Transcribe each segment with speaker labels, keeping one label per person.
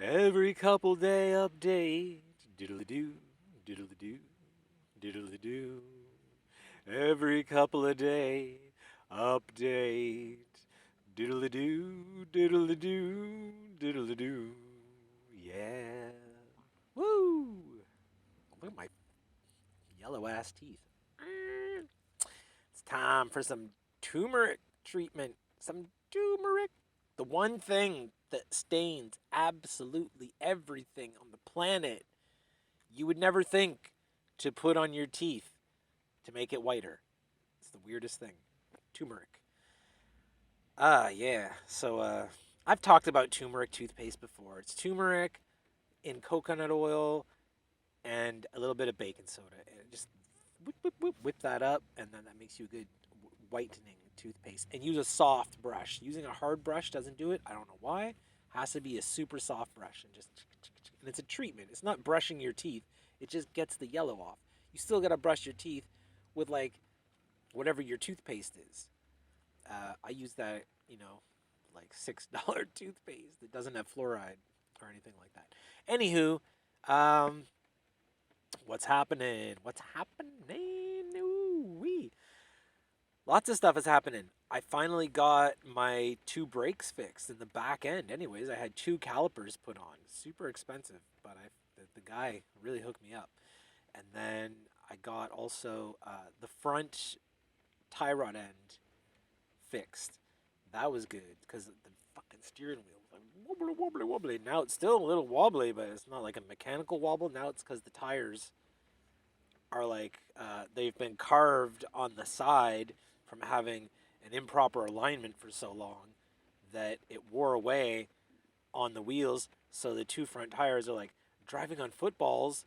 Speaker 1: Every couple day update. Diddly doo, diddly doo, diddly doo. Every couple of day update. Diddly doo, diddly doo, diddly doo. Yeah. Woo! Look at my yellow ass teeth. It's time for some turmeric treatment. Some turmeric. The one thing that stains absolutely everything on the planet you would never think to put on your teeth to make it whiter. It's the weirdest thing. Turmeric. Yeah. So, I've talked about turmeric toothpaste before. It's turmeric in coconut oil and a little bit of baking soda. And just whip that up, and then that makes you a good whitening toothpaste. And use a soft brush. Using a hard brush doesn't do it. I don't know why. Has to be a super soft brush, and just and it's a treatment. It's not brushing your teeth. It just gets the yellow off. You still gotta brush your teeth with like whatever your toothpaste is. I use that, like $6 toothpaste that doesn't have fluoride or anything like that. Anywho, um, what's happening? What's happening? Ooh-wee. Lots of stuff is happening. I finally got my two brakes fixed in the back end. Anyways, I had two calipers put on. Super expensive, but the guy really hooked me up. And then I got also the front tie rod end fixed. That was good because the fucking steering wheel was like wobbly, wobbly, wobbly. Now it's still a little wobbly, but it's not like a mechanical wobble. Now it's because the tires are like they've been carved on the side from having an improper alignment for so long that it wore away on the wheels. So the two front tires are like driving on footballs.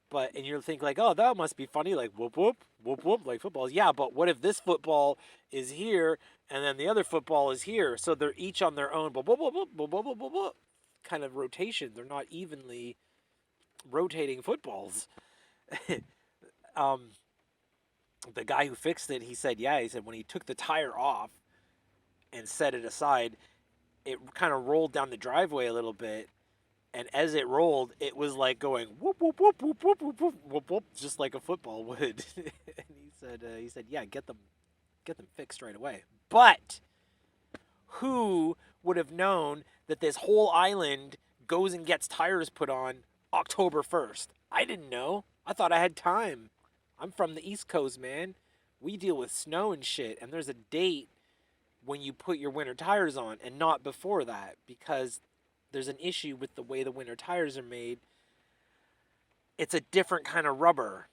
Speaker 1: But and you'll think like, oh, that must be funny, like whoop whoop whoop whoop, like footballs. Yeah, but what if this football is here and then the other football is here? So they're each on their own, whoop, whoop, whoop, whoop, whoop, whoop, whoop, whoop, kind of rotation. They're not evenly rotating footballs. um, the guy who fixed it, he said, yeah, he said when he took the tire off and set it aside, it kind of rolled down the driveway a little bit, and as it rolled, it was like going whoop whoop whoop whoop whoop whoop whoop whoop whoop, just like a football would. And he said, yeah, get them fixed right away. But who would have known that this whole island goes and gets tires put on October 1st? I didn't know. I thought I had time. I'm from the East Coast, man. We deal with snow and shit, and there's a date when you put your winter tires on and not before that because there's an issue with the way the winter tires are made. It's a different kind of rubber.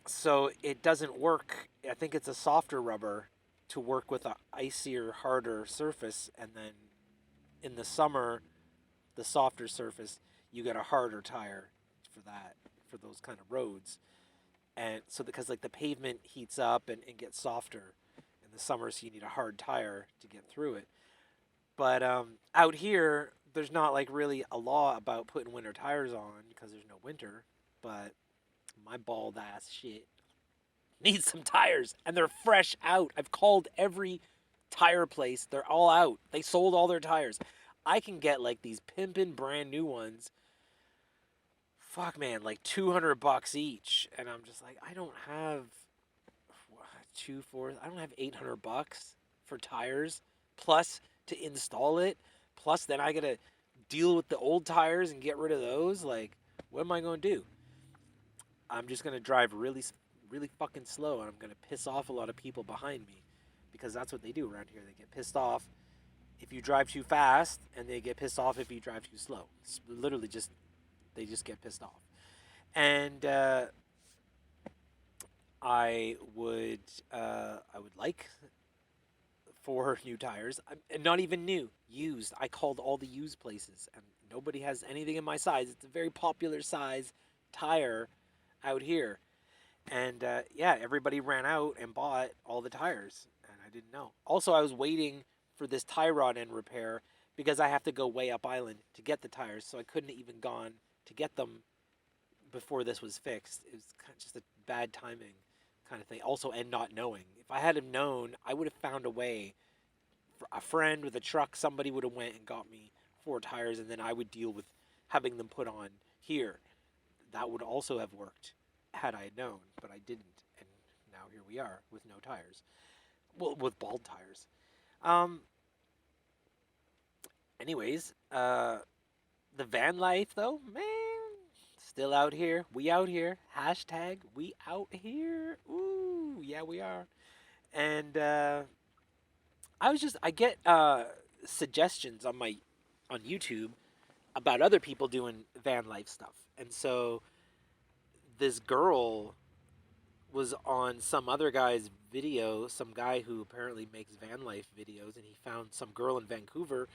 Speaker 1: So it doesn't work. I think it's a softer rubber to work with a icier, harder surface, and then in the summer, the softer surface, you get a harder tire for that, for those kind of roads. And so because like the pavement heats up and gets softer in the summer, so you need a hard tire to get through it. But out here, there's not like really a law about putting winter tires on because there's no winter. But my bald ass shit needs some tires, and they're fresh out. I've called every tire place; they're all out. They sold all their tires. I can get like these pimpin' brand new ones. Fuck man, like $200 each, and I'm just like, I don't have two four. I don't have $800 for tires, plus to install it, plus then I gotta deal with the old tires and get rid of those. Like, what am I gonna do? I'm just gonna drive really, really fucking slow, and I'm gonna piss off a lot of people behind me, because that's what they do around here. They get pissed off if you drive too fast, and they get pissed off if you drive too slow. It's literally just they just get pissed off. And I would I would like for new tires, and not even new, used. I called all the used places, and nobody has anything in my size. It's a very popular size tire out here, and yeah, everybody ran out and bought all the tires, and I didn't know. Also, I was waiting for this tie rod end repair because I have to go way up island to get the tires, so I couldn't have even gone to get them before this was fixed. It was kind of just a bad timing kind of thing. Also, and not knowing. If I had have known, I would have found a way. For a friend with a truck, somebody would have went and got me four tires, and then I would deal with having them put on here. That would also have worked had I known, but I didn't. And now here we are with no tires. Well, with bald tires. Um, anyways, the van life though, man, still out here. We out here. Hashtag we out here. Ooh, yeah, we are. And I get suggestions on YouTube about other people doing van life stuff. And so this girl was on some other guy's video, some guy who apparently makes van life videos, and he found some girl in Vancouver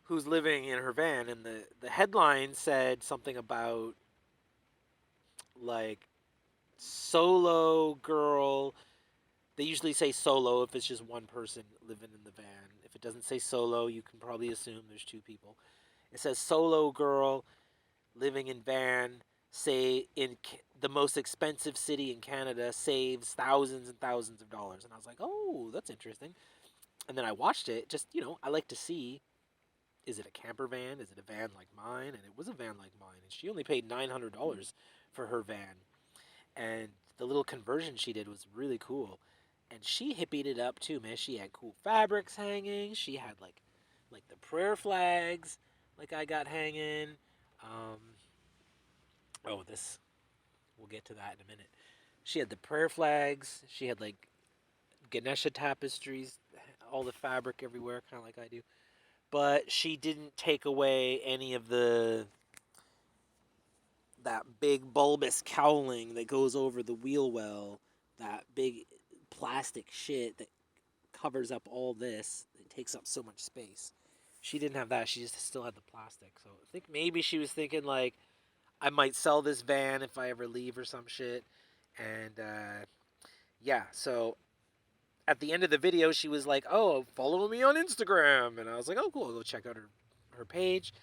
Speaker 1: who's living in her van, and the headline said something about like solo girl. They usually say solo if it's just one person living in the van. If it doesn't say solo, you can probably assume there's two people. It says solo girl living in van, say in the most expensive city in Canada, saves thousands and thousands of dollars. And I was like, oh, that's interesting. And then I watched it. Just, I like to see, is it a camper van? Is it a van like mine? And it was a van like mine. And she only paid $900 for her van. And the little conversion she did was really cool. And she hippied it up too, man. She had cool fabrics hanging. She had like the prayer flags like I got hanging. We'll get to that in a minute. She had the prayer flags. She had like Ganesha tapestries, all the fabric everywhere, kind of like I do. But she didn't take away any of that big bulbous cowling that goes over the wheel well, that big plastic shit that covers up all this. It takes up so much space. She didn't have that. She just still had the plastic. So I think maybe she was thinking like, I might sell this van if I ever leave or some shit. And yeah, so at the end of the video, she was like, oh, follow me on Instagram. And I was like, oh, cool. I'll go check out her page.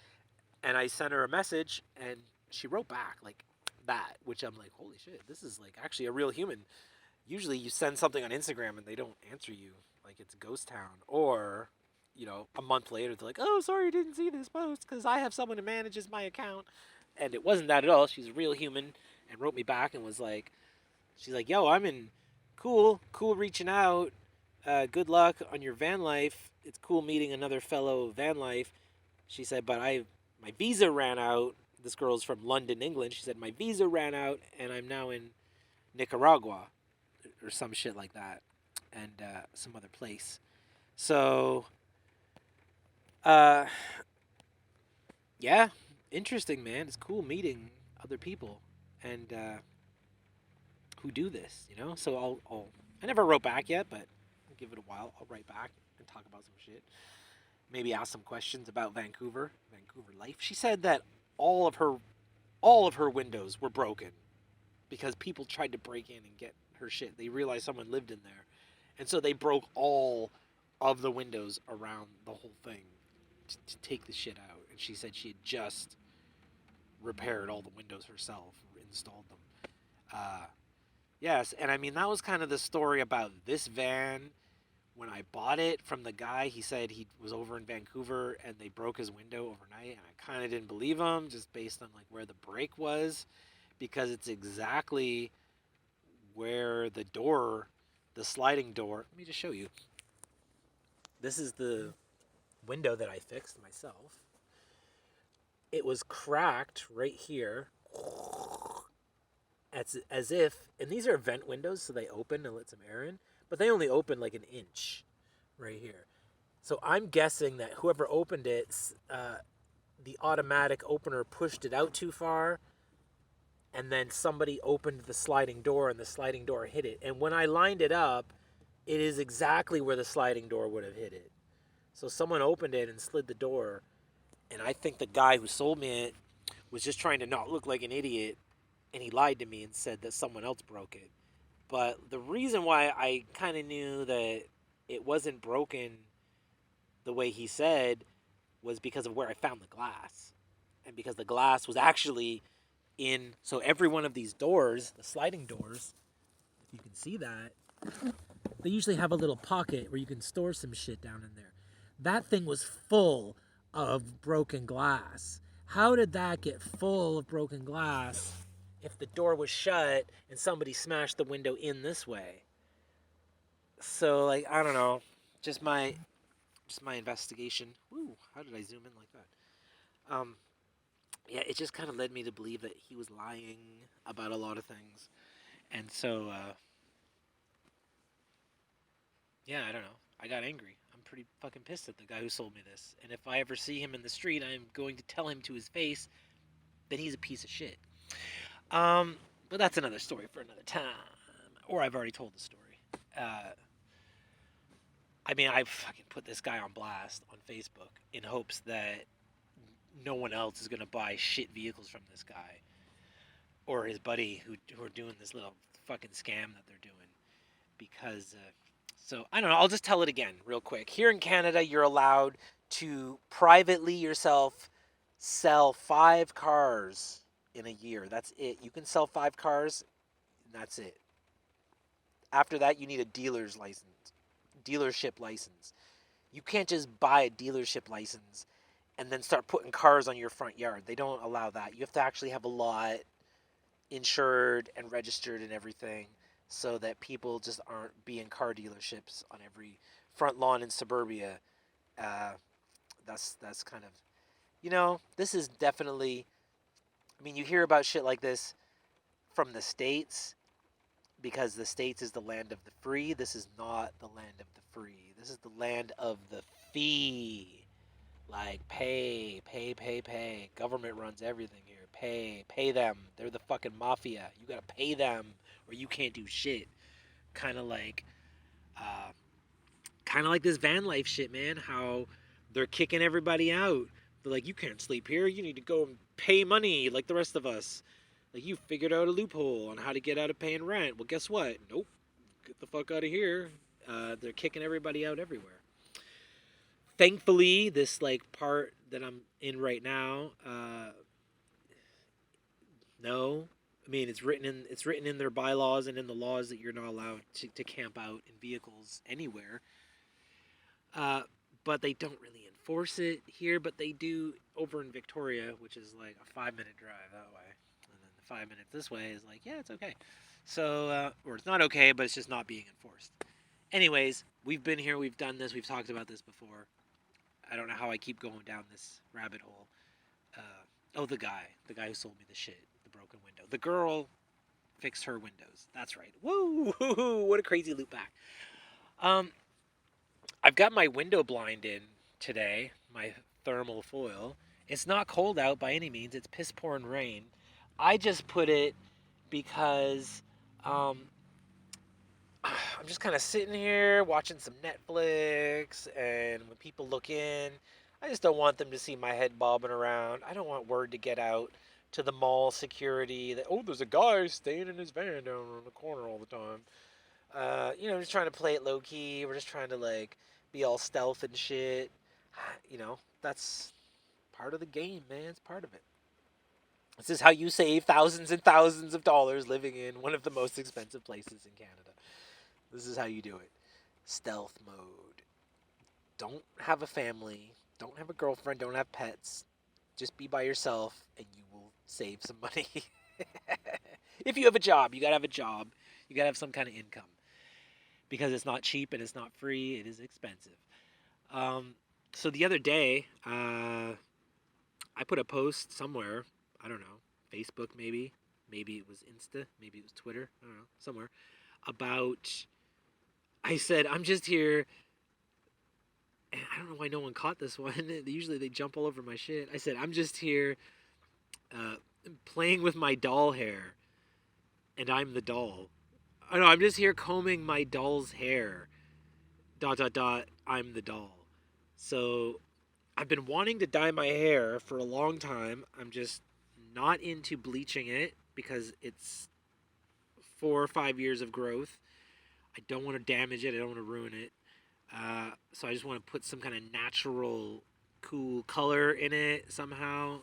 Speaker 1: And I sent her a message, and she wrote back like that, which I'm like, holy shit, this is like actually a real human. Usually you send something on Instagram and they don't answer you, like it's a ghost town. Or, a month later, they're like, oh, sorry, I didn't see this post because I have someone who manages my account. And it wasn't that at all. She's a real human and wrote me back and was like, she's like, yo, I'm in. Cool reaching out. Good luck on your van life. It's cool meeting another fellow van life. She said, but my visa ran out. This girl's from London, England. She said, my visa ran out and I'm now in Nicaragua or some shit like that. And some other place. So, yeah, interesting, man. It's cool meeting other people and who do this, So I never wrote back yet, but I'll give it a while. I'll write back and talk about some shit. Maybe ask some questions about Vancouver life. She said that all of her windows were broken because people tried to break in and get her shit. They realized someone lived in there, and so they broke all of the windows around the whole thing to take the shit out. And she said she had just repaired all the windows herself, installed them. Yes, and I mean that was kind of the story about this van. When I bought it from the guy, he said he was over in Vancouver and they broke his window overnight, and I kind of didn't believe him just based on like where the break was, because it's exactly where the sliding door. Let me just show you. This is the window that I fixed myself. It was cracked right here. As if, and these are vent windows, so they open and let some air in, but they only open like an inch right here. So I'm guessing that whoever opened it, the automatic opener pushed it out too far, and then somebody opened the sliding door and the sliding door hit it. And when I lined it up, it is exactly where the sliding door would have hit it. So someone opened it and slid the door, and I think the guy who sold me it was just trying to not look like an idiot, and he lied to me and said that someone else broke it. But the reason why I kind of knew that it wasn't broken the way he said was because of where I found the glass. And because the glass was actually in, so every one of these doors, the sliding doors, if you can see that, they usually have a little pocket where you can store some shit down in there. That thing was full of broken glass. How did that get full of broken glass if the door was shut and somebody smashed the window in this way? So like I don't know, just my investigation. Woo, how did I zoom in like that? Yeah, it just kind of led me to believe that he was lying about a lot of things, and so yeah, I don't know. I got angry. I'm pretty fucking pissed at the guy who sold me this, and if I ever see him in the street, I'm going to tell him to his face that he's a piece of shit. Um, but that's another story for another time, or I've already told the story. Uh, I mean, I fucking put this guy on blast on Facebook in hopes that no one else is gonna buy shit vehicles from this guy or his buddy who are doing this little fucking scam that they're doing. Because, so I don't know. I'll just tell it again real quick. Here in Canada, you're allowed to privately yourself sell 5 cars in a year. That's it. You can sell 5 cars, and that's it. After that, you need a dealership license. You can't just buy a dealership license and then start putting cars on your front yard. They don't allow that. You have to actually have a lot insured and registered and everything so that people just aren't being car dealerships on every front lawn in suburbia. Uh, that's kind of, this is definitely. I mean, you hear about shit like this from the States because the States is the land of the free. This is not the land of the free. This is the land of the fee. Like, pay. Government runs everything here. Pay them. They're the fucking mafia. You gotta pay them or you can't do shit. Kind of like, uh, kind of like this van life shit, man. How they're kicking everybody out. They're like, you can't sleep here. You need to go and pay money like the rest of us. Like, you figured out a loophole on how to get out of paying rent. Well, guess what? Nope. Get the fuck out of here. They're kicking everybody out everywhere. Thankfully, this like part that I'm in right now, no. I mean, it's written in their bylaws and in the laws that you're not allowed to camp out in vehicles anywhere. Uh, but they don't really enforce it here, but they do over in Victoria, which is like a 5 minute drive that way. And then the 5 minutes this way is like, yeah, it's okay. So, or it's not okay, but it's just not being enforced. Anyways, we've been here, we've done this, we've talked about this before. I don't know how I keep going down this rabbit hole. The guy who sold me the shit, the broken window. The girl fixed her windows. That's right. Woo! What a crazy loop back. Um, I've got my window blind in today, my thermal foil. It's not cold out by any means. It's piss pouring rain. I just put it because um, I'm just kind of sitting here watching some Netflix, and when people look in, I just don't want them to see my head bobbing around. I don't want word to get out to the mall security that, oh, there's a guy staying in his van down on the corner all the time. Just trying to play it low key. We're just trying to like be all stealth and shit. That's part of the game, man. It's part of it. This is how you save thousands and thousands of dollars living in one of the most expensive places in Canada. This is how you do it. Stealth mode. Don't have a family. Don't have a girlfriend. Don't have pets. Just be by yourself and you will save some money. If you have a job, you gotta have a job. You gotta have some kind of income. Because it's not cheap and it's not free, it is expensive. Um, so the other day, I put a post somewhere, I don't know, Facebook maybe, maybe it was Insta, maybe it was Twitter, I don't know, somewhere, about, I said, I'm just here, and I don't know why no one caught this one. Usually they jump all over my shit. I said, I'm just here uh, playing with my doll hair, and I'm the doll. I know, I'm just here combing my doll's hair. ... I'm the doll. So I've been wanting to dye my hair for a long time. I'm just not into bleaching it because it's 4 or 5 years of growth. I don't want to damage it. I don't want to ruin it. So I just want to put some kind of natural, cool color in it somehow.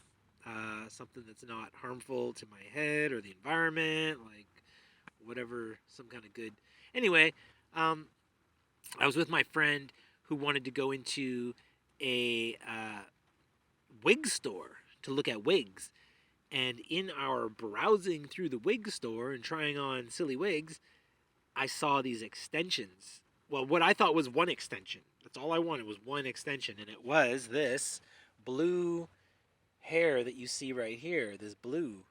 Speaker 1: Something that's not harmful to my head or the environment, like whatever, some kind of good. Anyway, I was with my friend who wanted to go into a wig store to look at wigs. And in our browsing through the wig store and trying on silly wigs, I saw these extensions. Well, what I thought was one extension. That's all I wanted was one extension. And it was this blue hair that you see right here. This blue.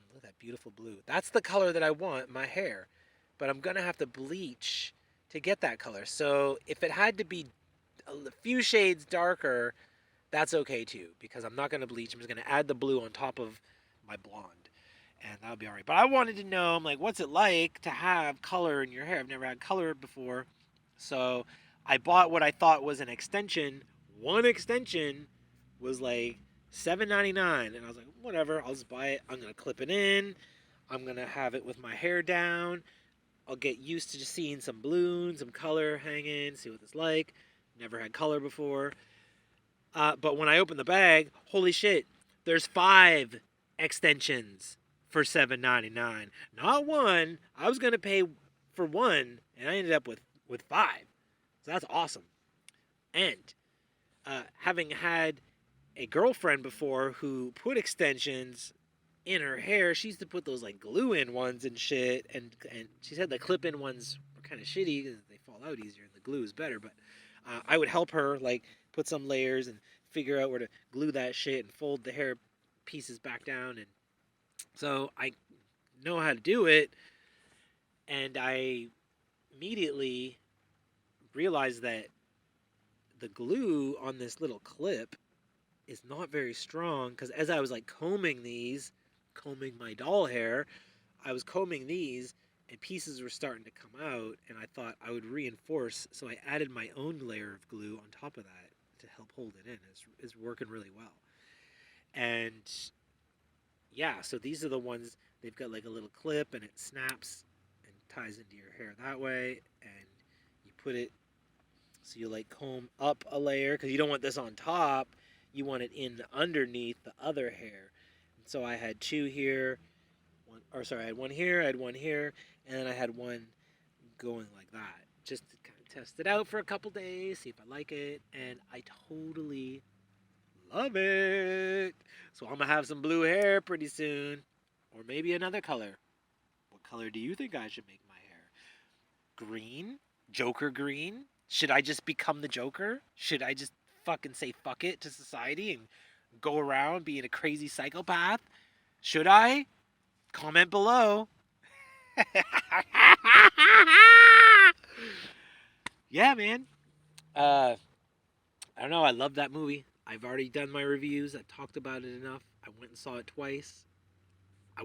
Speaker 1: Look at that beautiful blue. That's the color that I want in my hair. But I'm going to have to bleach to get that color. So if it had to be a few shades darker, that's okay too. Because I'm not going to bleach. I'm just going to add the blue on top of my blonde. And that'll be all right. But I wanted to know, I'm like, what's it like to have color in your hair? I've never had color before. So I bought what I thought was an extension. One extension was like $7.99. And I was like, whatever, I'll just buy it. I'm going to clip it in. I'm going to have it with my hair down. I'll get used to just seeing some blue and some color hanging, see what it's like. Never had color before. But when I opened the bag, holy shit, there's 5 extensions for $7.99. Not one. I was going to pay for one, and I ended up with 5. So that's awesome. And having had a girlfriend before who put extensions in her hair, she used to put those like glue-in ones and shit, and she said the clip-in ones were kind of shitty because they fall out easier and the glue is better, but I would help her like put some layers and figure out where to glue that shit and fold the hair pieces back down, and so I know how to do it. And I immediately realized that the glue on this little clip is not very strong, because as I was like combing my doll hair, I was combing these and pieces were starting to come out, and I thought I would reinforce, so I added my own layer of glue on top of that to help hold it in. It's working really well. And yeah, so these are the ones, they've got like a little clip and it snaps and ties into your hair that way, and you put it, so you like comb up a layer, because you don't want this on top, you want it in underneath the other hair. And so I had 2 here, I had one here, I had one here, and then I had one going like that, just to kind of test it out for a couple days, see if I like it, and I totally love it. So I'm gonna have some blue hair pretty soon, or maybe another color. What color do you think I should make my hair? Green? Joker green? Should I just become the Joker? Should I just fucking say fuck it to society and go around being a crazy psychopath? Should I? Comment below. Yeah, man. I don't know. I love that movie. I've already done my reviews. I talked about it enough. I went and saw it twice. I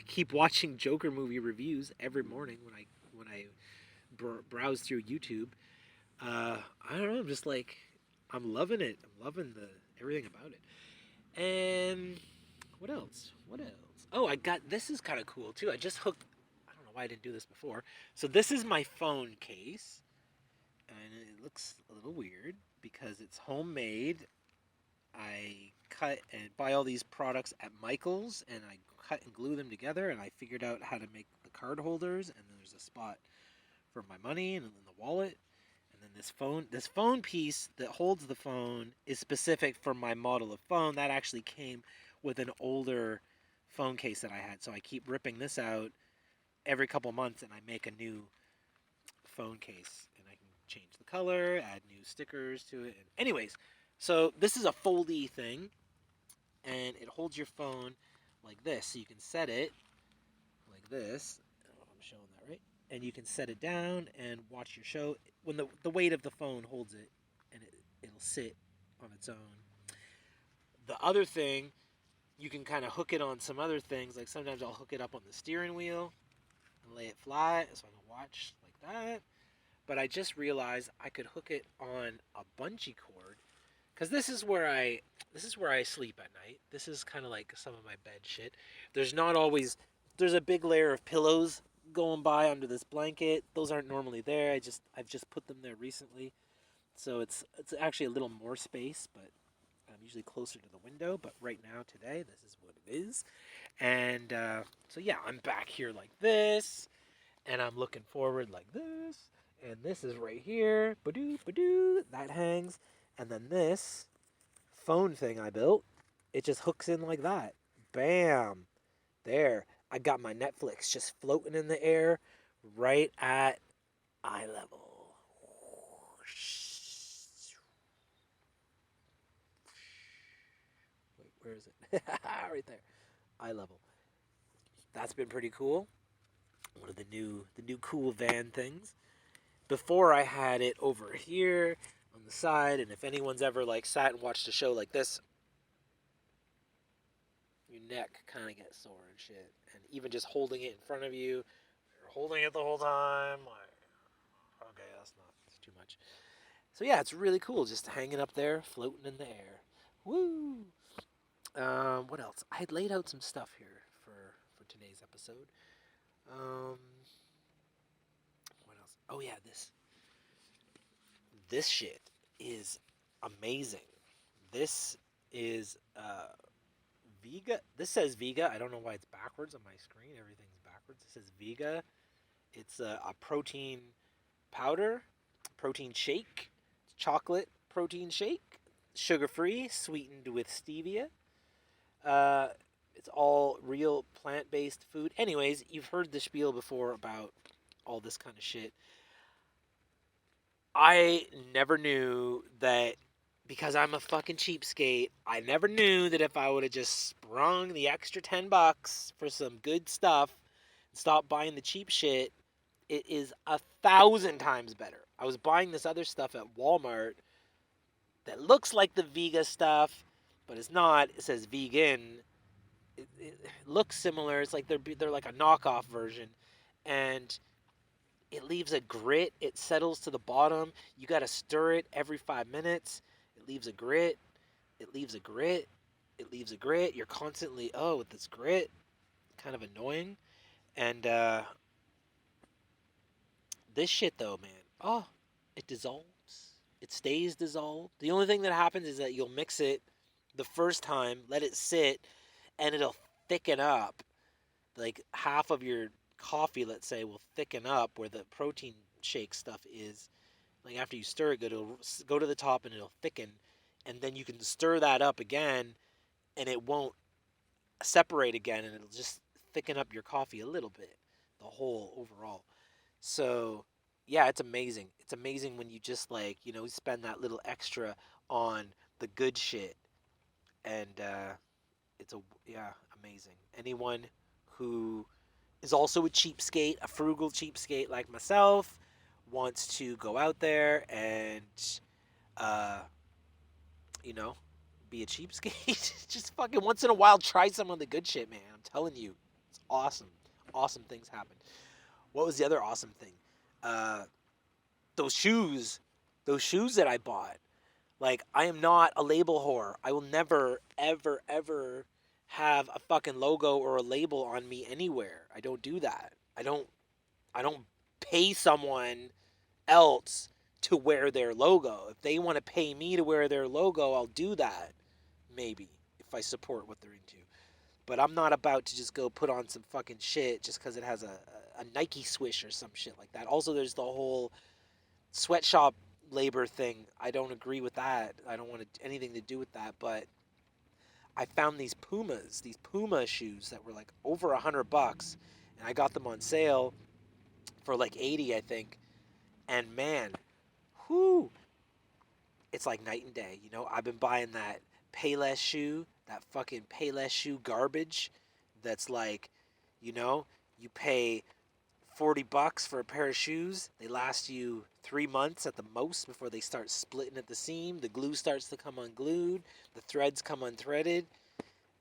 Speaker 1: keep watching Joker movie reviews every morning when I browse through YouTube. I don't know. I'm just like, I'm loving it. I'm loving everything about it. And what else? Oh, this is kind of cool too. I just hooked, I don't know why I didn't do this before. So this is my phone case, and it looks a little weird because it's homemade. I cut and buy all these products at Michael's, and I cut and glue them together, and I figured out how to make the card holders, and then there's a spot for my money and then the wallet. And then this phone piece that holds the phone is specific for my model of phone. That actually came with an older phone case that I had. So I keep ripping this out every couple months, and I make a new phone case, and I can change the color, add new stickers to it. And anyways, so this is a foldy thing, and it holds your phone like this. So you can set it like this. I don't know if I'm showing that right. And you can set it down and watch your show when the weight of the phone holds it, and it'll sit on its own. The other thing, you can kind of hook it on some other things. Like sometimes I'll hook it up on the steering wheel and lay it flat so I can watch like that. But I just realized I could hook it on a bungee cord, because this is where I sleep at night. This is kind of like some of my bed shit. There's a big layer of pillows going by under this blanket. Those aren't normally there. I've just put them there recently, so it's actually a little more space, but I'm usually closer to the window. But right now, today, this is what it is. And so yeah, I'm back here like this, and I'm looking forward like this, and this is right here. Badoo, badoo, that hangs. And then this phone thing I built It just hooks in like that. Bam. There. I got my Netflix just floating in the air right at eye level. Wait, where is it? Right there. Eye level. That's been pretty cool. One of the new cool van things. Before I had it over here on the side, and if anyone's ever like sat and watched a show like this, your neck kind of gets sore and shit. And even just holding it in front of you, you're holding it the whole time. Like, okay, that's too much. So yeah, it's really cool, just hanging up there, floating in the air. Woo! What else? I had laid out some stuff here for today's episode. Um, what else? Oh yeah, this shit is amazing. This is Vega. This says Vega. I don't know why it's backwards on my screen. Everything's backwards. It says Vega. It's a protein powder, protein shake, chocolate protein shake, sugar free, sweetened with stevia. Uh, it's all real plant based food. Anyways, you've heard the spiel before about all this kind of shit. I never knew that because I'm a fucking cheapskate. I never knew that if I would have just sprung the extra $10 for some good stuff and stopped buying the cheap shit, it is 1,000 times better. I was buying this other stuff at Walmart that looks like the Vega stuff, but it's not. It says vegan. It looks similar. It's like they're like a knockoff version, and it leaves a grit. It settles to the bottom. You got to stir it every 5 minutes. It leaves a grit. It leaves a grit. It leaves a grit. You're constantly with this grit, kind of annoying. And this shit though, man. Oh, it dissolves. It stays dissolved. The only thing that happens is that you'll mix it the first time, let it sit, and it'll thicken up. Like half of your coffee, let's say, will thicken up where the protein shake stuff is. Like after you stir it, it'll go to the top and it'll thicken, and then you can stir that up again, and it won't separate again, and it'll just thicken up your coffee a little bit, the whole overall. So yeah, it's amazing. It's amazing when you just like spend that little extra on the good shit, and it's amazing. Anyone who is also a cheapskate, a frugal cheapskate like myself, wants to go out there and, uh, you know, be a cheapskate. Just fucking once in a while, try some of the good shit, man. I'm telling you, it's awesome. Awesome things happen. What was the other awesome thing? Uh, those shoes, those shoes that I bought. Like, I am not a label whore. I will never, ever, ever have a fucking logo or a label on me anywhere. I don't do that. I don't pay someone else to wear their logo. If they want to pay me to wear their logo, I'll do that. Maybe if I support what they're into. But I'm not about to just go put on some fucking shit just because it has a Nike swish or some shit like that. Also, there's the whole sweatshop labor thing. I don't agree with that. I don't want anything to do with that. But I found these Puma shoes that were like over $100, and I got them on sale for like 80, I think. And man, whoo, it's like night and day. I've been buying that Payless shoe, that fucking Payless shoe garbage. That's like, you pay $40 for a pair of shoes. They last you 3 months at the most before they start splitting at the seam. The glue starts to come unglued. The threads come unthreaded.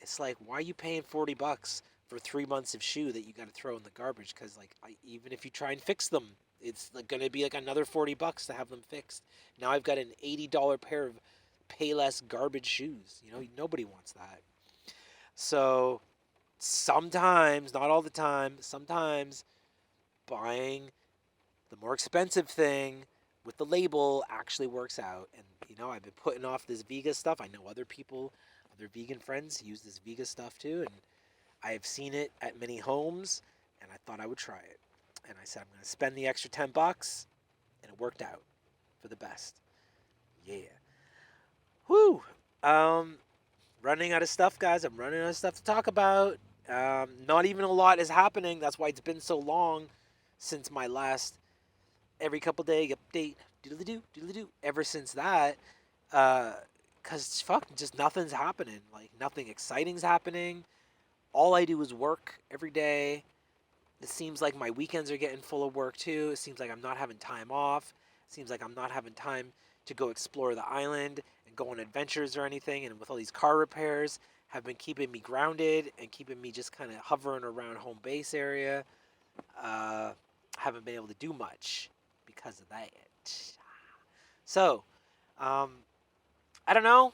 Speaker 1: It's like, why are you paying $40 for 3 months of shoe that you got to throw in the garbage? Because like, even if you try and fix them, it's like going to be like another $40 to have them fixed. Now I've got an $80 pair of Payless garbage shoes. Nobody wants that. So sometimes, not all the time, sometimes buying the more expensive thing with the label actually works out. And I've been putting off this Vega stuff. I know other people, other vegan friends use this Vega stuff too, and I have seen it at many homes, and I thought I would try it. And I said I'm going to spend the extra $10, and it worked out for the best. Yeah. Whoo. running out of stuff, guys. I'm running out of stuff to talk about. Not even a lot is happening. That's why it's been so long since my last every couple day update. Doodly-doo. Ever since that, cause fuck, just nothing's happening. Like nothing exciting's happening. All I do is work every day. It seems like my weekends are getting full of work too. It seems like I'm not having time off. It seems like I'm not having time to go explore the island and go on adventures or anything. And with all these car repairs, have been keeping me grounded and keeping me just kind of hovering around home base area. Haven't been able to do much because of that. So, um, I don't know.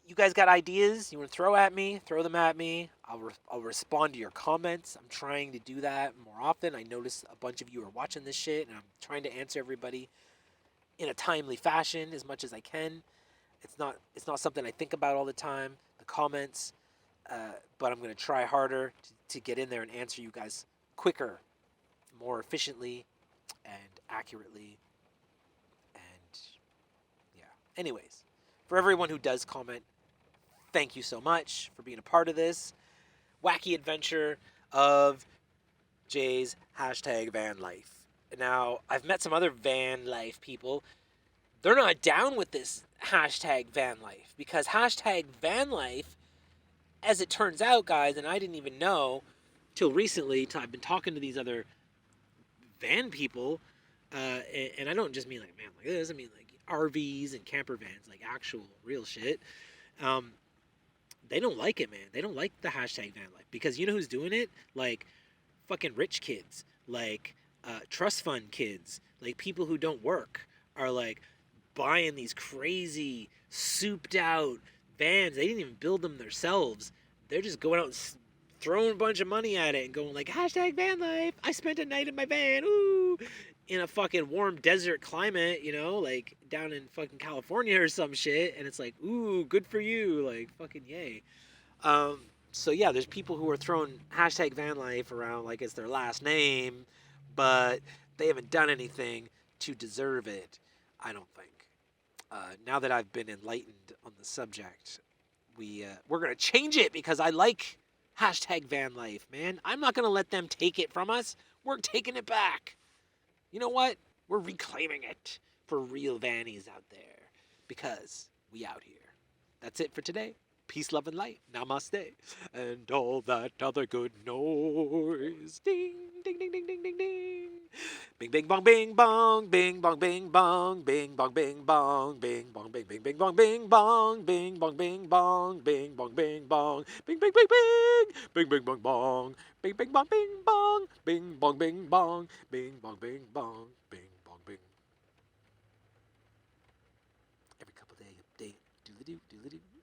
Speaker 1: You guys got ideas you want to throw at me? Throw them at me. I'll respond to your comments. I'm trying to do that more often. I notice a bunch of you are watching this shit, and I'm trying to answer everybody in a timely fashion as much as I can. It's not something I think about all the time. The comments, but I'm gonna try harder to get in there and answer you guys quicker, more efficiently, and accurately. And yeah. Anyways, for everyone who does comment, thank you so much for being a part of this wacky adventure of Jay's hashtag van life. Now, I've met some other van life people. They're not down with this hashtag van life because hashtag van life, as it turns out, guys, and I didn't even know till recently, till I've been talking to these other van people, and I don't just mean like van like this, I mean like RVs and camper vans, like actual real shit. Um, they don't like it, man. They don't like the hashtag van life because you know who's doing it? Like fucking rich kids, like trust fund kids, like people who don't work are like buying these crazy souped out vans. They didn't even build them themselves. They're just going out and throwing a bunch of money at it and going like hashtag van life. I spent a night in my van, ooh, in a fucking warm desert climate, you know, like down in fucking California or some shit. And it's like, ooh, good for you, like fucking yay. Um, so yeah, there's people who are throwing hashtag van life around like it's their last name, but they haven't done anything to deserve it. I don't think. Now that I've been enlightened on the subject, we're gonna change it because I like hashtag van life, man. I'm not gonna let them take it from us. We're taking it back. You know what? We're reclaiming it for real vannies out there because we out here. That's it for today. Peace, love, and light. Namaste. And all that other good noise. Ding, ding, ding, ding, ding, ding, ding. Bing, bing, bong, bing, bong. Bing, bong, bing, bong. Bing, bong, bing, bong. Bing, bong, bing, bing, bing, bong, bing, bong. Bing, bong, bing, bong. Bing, bong, bing, bong. Bing, bing, bing, bing. Bing, bing, bong, bong. Bing, bing, bong, bing, bong. Bing, bong, bing, bong. Bing, bong, bing, bong. Bing, bong, bing. Every couple day update. Doodly-doo, doodly-doo.